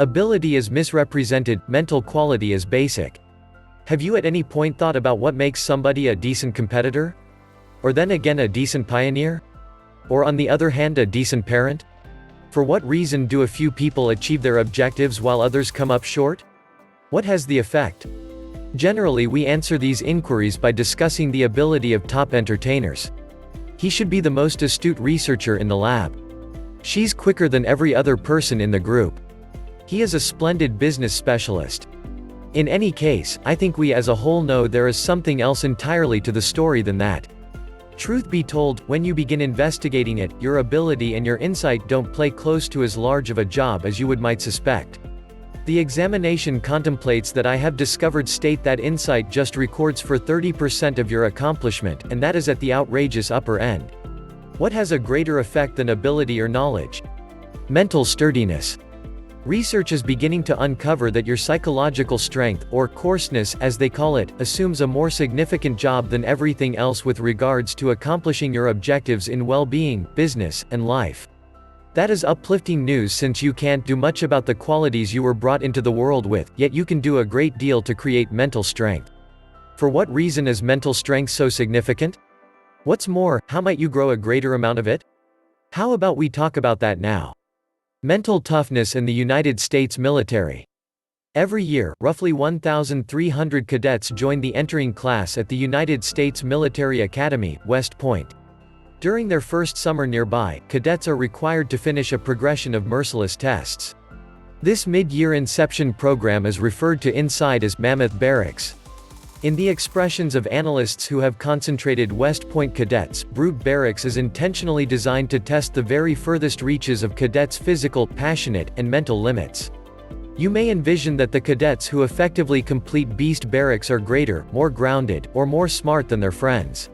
Ability is misrepresented, mental quality is basic. Have you at any point thought about what makes somebody a decent competitor? Or then again a decent pioneer? Or on the other hand a decent parent? For what reason do a few people achieve their objectives while others come up short? What has the effect? Generally we answer these inquiries by discussing the ability of top entertainers. He should be the most astute researcher in the lab. She's quicker than every other person in the group. He is a splendid business specialist. In any case, I think we as a whole know there is something else entirely to the story than that. Truth be told, when you begin investigating it, your ability and your insight don't play close to as large of a job as you might suspect. The examination contemplates that I have discovered state that insight just records for 30% of your accomplishment, and that is at the outrageous upper end. What has a greater effect than ability or knowledge? Mental sturdiness. Research is beginning to uncover that your psychological strength, or coarseness as they call it, assumes a more significant job than everything else with regards to accomplishing your objectives in well-being, business, and life. That is uplifting news since you can't do much about the qualities you were brought into the world with, yet you can do a great deal to create mental strength. For what reason is mental strength so significant? What's more, how might you grow a greater amount of it? How about we talk about that now? Mental toughness in the United States military. Every year, roughly 1,300 cadets join the entering class at the United States Military Academy, West Point. During their first summer nearby, cadets are required to finish a progression of merciless tests. This mid-year inception program is referred to inside as Mammoth Barracks. In the expressions of analysts who have concentrated West Point cadets, Brute Barracks is intentionally designed to test the very furthest reaches of cadets' physical, passionate, and mental limits. You may envision that the cadets who effectively complete Beast Barracks are greater, more grounded, or more smart than their friends.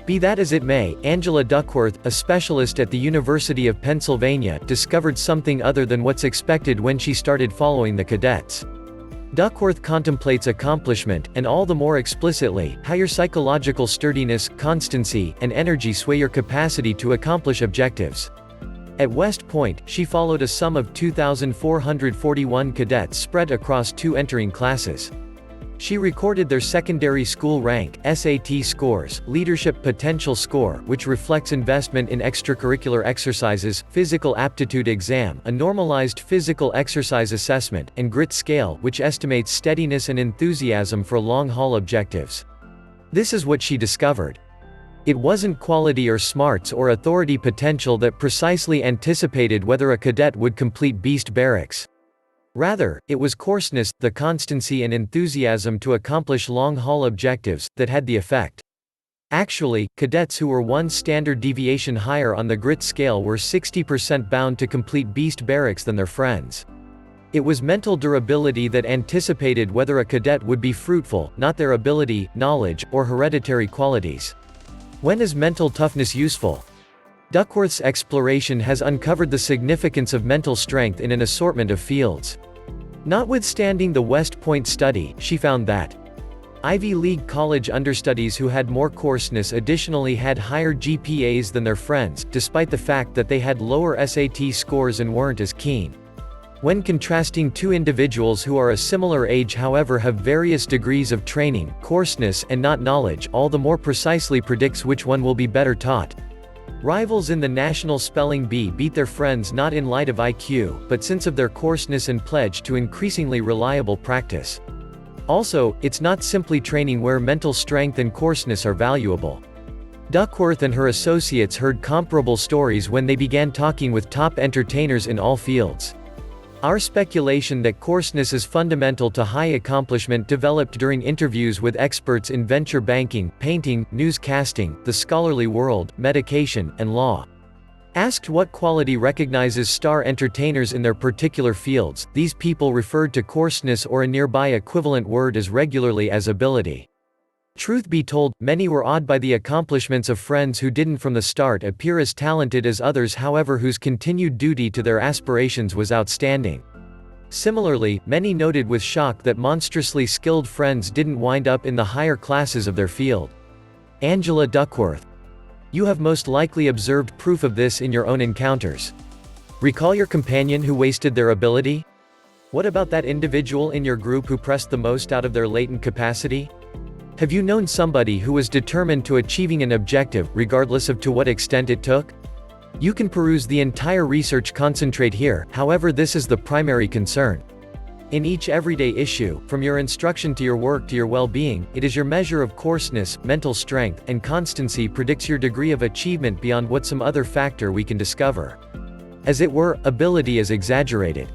Be that as it may, Angela Duckworth, a specialist at the University of Pennsylvania, discovered something other than what's expected when she started following the cadets. Duckworth contemplates accomplishment, and all the more explicitly, how your psychological sturdiness, constancy, and energy sway your capacity to accomplish objectives. At West Point, she followed a sum of 2,441 cadets spread across 2 entering classes. She recorded their secondary school rank, SAT scores, leadership potential score, which reflects investment in extracurricular exercises, physical aptitude exam, a normalized physical exercise assessment, and grit scale, which estimates steadiness and enthusiasm for long-haul objectives. This is what she discovered. It wasn't quality or smarts or authority potential that precisely anticipated whether a cadet would complete Beast Barracks. Rather, it was coarseness, the constancy and enthusiasm to accomplish long-haul objectives, that had the effect. Actually, cadets who were 1 standard deviation higher on the grit scale were 60% bound to complete Beast Barracks than their friends. It was mental durability that anticipated whether a cadet would be fruitful, not their ability, knowledge, or hereditary qualities. When is mental toughness useful? Duckworth's exploration has uncovered the significance of mental strength in an assortment of fields. Notwithstanding the West Point study, she found that Ivy League college understudies who had more coarseness additionally had higher GPAs than their friends, despite the fact that they had lower SAT scores and weren't as keen. When contrasting 2 individuals who are a similar age however have various degrees of training, coarseness, and not knowledge all the more precisely predicts which one will be better taught. Rivals in the National Spelling Bee beat their friends not in light of IQ, but since of their coarseness and pledge to increasingly reliable practice. Also, it's not simply training where mental strength and coarseness are valuable. Duckworth and her associates heard comparable stories when they began talking with top entertainers in all fields. Our speculation that coarseness is fundamental to high accomplishment developed during interviews with experts in venture banking, painting, newscasting, the scholarly world, medication, and law. Asked what quality recognizes star entertainers in their particular fields, these people referred to coarseness or a nearby equivalent word as regularly as ability. Truth be told, many were awed by the accomplishments of friends who didn't from the start appear as talented as others however whose continued duty to their aspirations was outstanding. Similarly, many noted with shock that monstrously skilled friends didn't wind up in the higher classes of their field. Angela Duckworth. You have most likely observed proof of this in your own encounters. Recall your companion who wasted their ability? What about that individual in your group who pressed the most out of their latent capacity? Have you known somebody who was determined to achieving an objective, regardless of to what extent it took? You can peruse the entire research concentrate here, however this is the primary concern. In each everyday issue, from your instruction to your work to your well-being, it is your measure of coarseness, mental strength, and constancy predicts your degree of achievement beyond what some other factor we can discover. As it were, ability is exaggerated.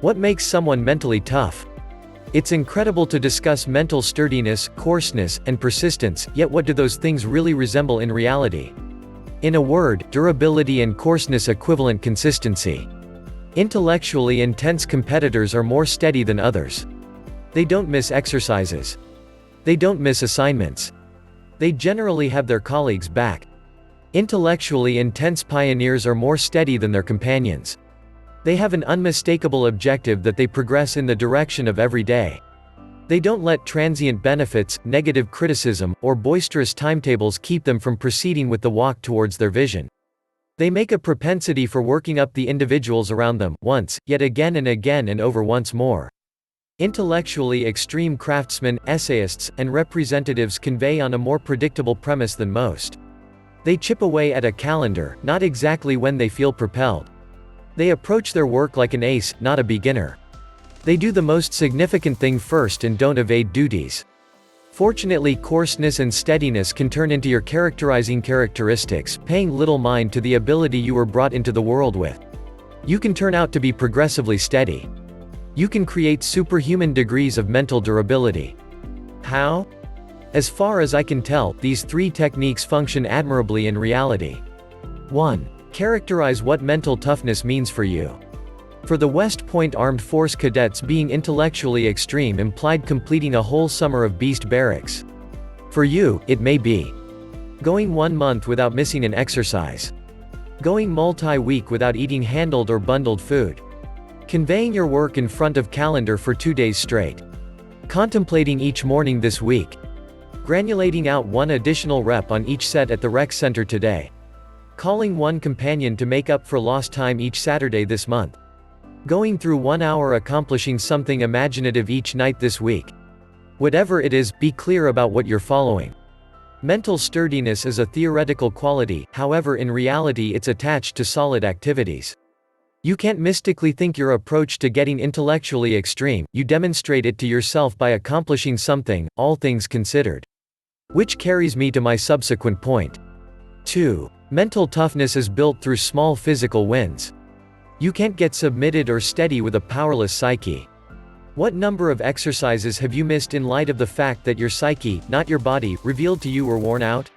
What makes someone mentally tough? It's incredible to discuss mental sturdiness, coarseness, and persistence, yet what do those things really resemble in reality? In a word, durability and coarseness equivalent consistency. Intellectually intense competitors are more steady than others. They don't miss exercises. They don't miss assignments. They generally have their colleagues back. Intellectually intense pioneers are more steady than their companions. They have an unmistakable objective that they progress in the direction of every day. They don't let transient benefits, negative criticism, or boisterous timetables keep them from proceeding with the walk towards their vision. They make a propensity for working up the individuals around them, once, yet again and over once more. Intellectually extreme craftsmen, essayists, and representatives convey on a more predictable premise than most. They chip away at a calendar, not exactly when they feel propelled. They approach their work like an ace, not a beginner. They do the most significant thing first and don't evade duties. Fortunately, coarseness and steadiness can turn into your characterizing characteristics, paying little mind to the ability you were brought into the world with. You can turn out to be progressively steady. You can create superhuman degrees of mental durability. How? As far as I can tell, these three techniques function admirably in reality. 1. Characterize what mental toughness means for you. For the West Point Armed Force cadets, being intellectually extreme implied completing a whole summer of beast barracks. For you, it may be going 1 month without missing an exercise. Going multi-week without eating handled or bundled food. Conveying your work in front of calendar for 2 days straight. Contemplating each morning this week. Granulating out 1 additional rep on each set at the rec center today. Calling 1 companion to make up for lost time each Saturday this month. Going through 1 hour accomplishing something imaginative each night this week. Whatever it is, be clear about what you're following. Mental sturdiness is a theoretical quality, however in reality it's attached to solid activities. You can't mystically think your approach to getting intellectually extreme, you demonstrate it to yourself by accomplishing something, all things considered. Which carries me to my subsequent point. 2. Mental toughness is built through small physical wins. You can't get submitted or steady with a powerless psyche. What number of exercises have you missed in light of the fact that your psyche, not your body, revealed to you were worn out?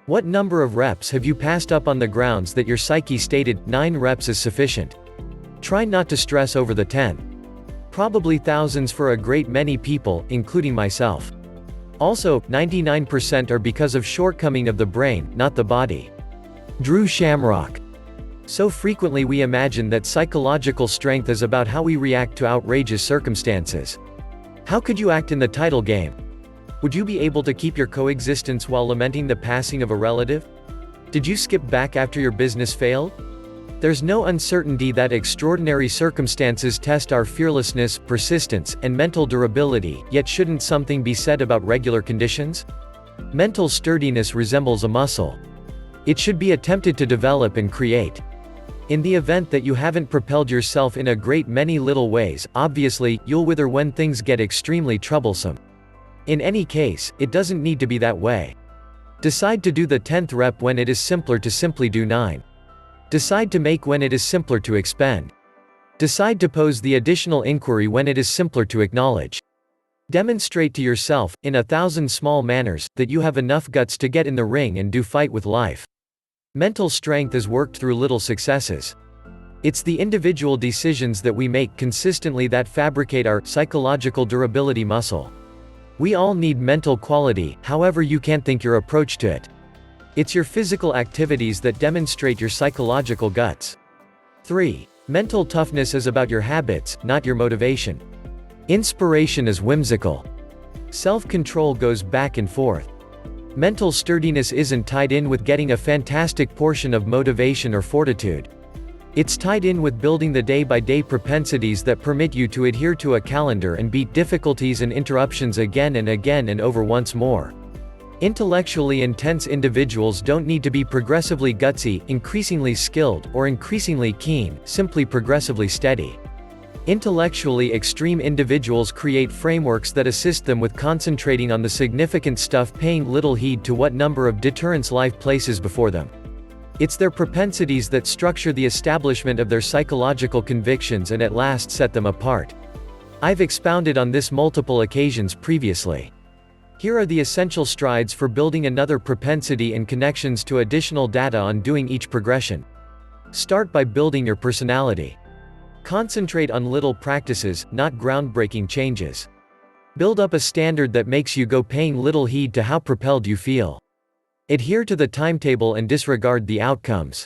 What number of reps have you passed up on the grounds that your psyche stated, 9 reps is sufficient? Try not to stress over the 10. Probably thousands for a great many people, including myself. Also, 99% are because of shortcoming of the brain, not the body. Drew Shamrock. So frequently we imagine that psychological strength is about how we react to outrageous circumstances. How could you act in the title game? Would you be able to keep your coexistence while lamenting the passing of a relative? Did you skip back after your business failed? There's no uncertainty that extraordinary circumstances test our fearlessness, persistence, and mental durability, yet shouldn't something be said about regular conditions? Mental sturdiness resembles a muscle. It should be attempted to develop and create. In the event that you haven't propelled yourself in a great many little ways, obviously, you'll wither when things get extremely troublesome. In any case, it doesn't need to be that way. Decide to do the 10th rep when it is simpler to simply do 9. Decide to make when it is simpler to expend. Decide to pose the additional inquiry when it is simpler to acknowledge. Demonstrate to yourself, in 1,000 small manners, that you have enough guts to get in the ring and do fight with life. Mental strength is worked through little successes. It's the individual decisions that we make consistently that fabricate our psychological durability muscle. We all need mental quality, however you can't think your approach to it. It's your physical activities that demonstrate your psychological guts. 3. Mental toughness is about your habits, not your motivation. Inspiration is whimsical. Self-control goes back and forth. Mental sturdiness isn't tied in with getting a fantastic portion of motivation or fortitude. It's tied in with building the day-by-day propensities that permit you to adhere to a calendar and beat difficulties and interruptions again and over once more. Intellectually intense individuals don't need to be progressively gutsy, increasingly skilled, or increasingly keen, simply progressively steady. Intellectually extreme individuals create frameworks that assist them with concentrating on the significant stuff, paying little heed to what number of deterrents life places before them. It's their propensities that structure the establishment of their psychological convictions and at last set them apart. I've expounded on this multiple occasions previously. Here are the essential strides for building another propensity and connections to additional data on doing each progression. Start by building your personality. Concentrate on little practices, not groundbreaking changes. Build up a standard that makes you go, paying little heed to how propelled you feel. Adhere to the timetable and disregard the outcomes.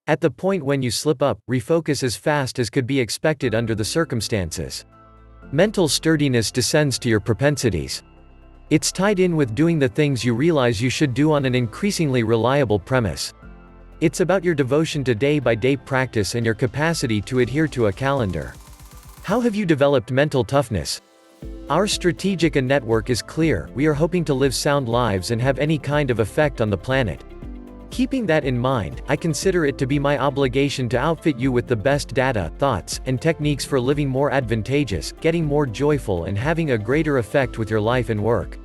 At the point when you slip up, refocus as fast as could be expected under the circumstances. Mental sturdiness descends to your propensities. It's tied in with doing the things you realize you should do on an increasingly reliable premise. It's about your devotion to day-by-day practice and your capacity to adhere to a calendar. How have you developed mental toughness? Our strategic network is clear: we are hoping to live sound lives and have any kind of effect on the planet. Keeping that in mind, I consider it to be my obligation to outfit you with the best data, thoughts, and techniques for living more advantageous, getting more joyful, and having a greater effect with your life and work.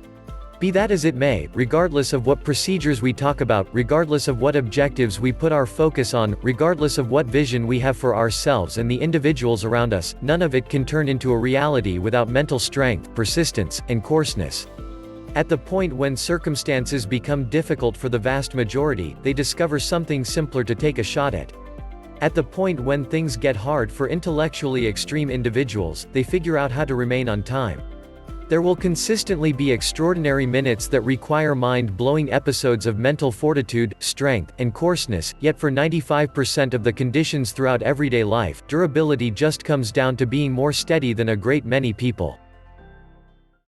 Be that as it may, regardless of what procedures we talk about, regardless of what objectives we put our focus on, regardless of what vision we have for ourselves and the individuals around us, none of it can turn into a reality without mental strength, persistence, and coarseness. At the point when circumstances become difficult for the vast majority, they discover something simpler to take a shot at. At the point when things get hard for intellectually extreme individuals, they figure out how to remain on time. There will consistently be extraordinary minutes that require mind-blowing episodes of mental fortitude, strength, and coarseness, yet for 95% of the conditions throughout everyday life, durability just comes down to being more steady than a great many people.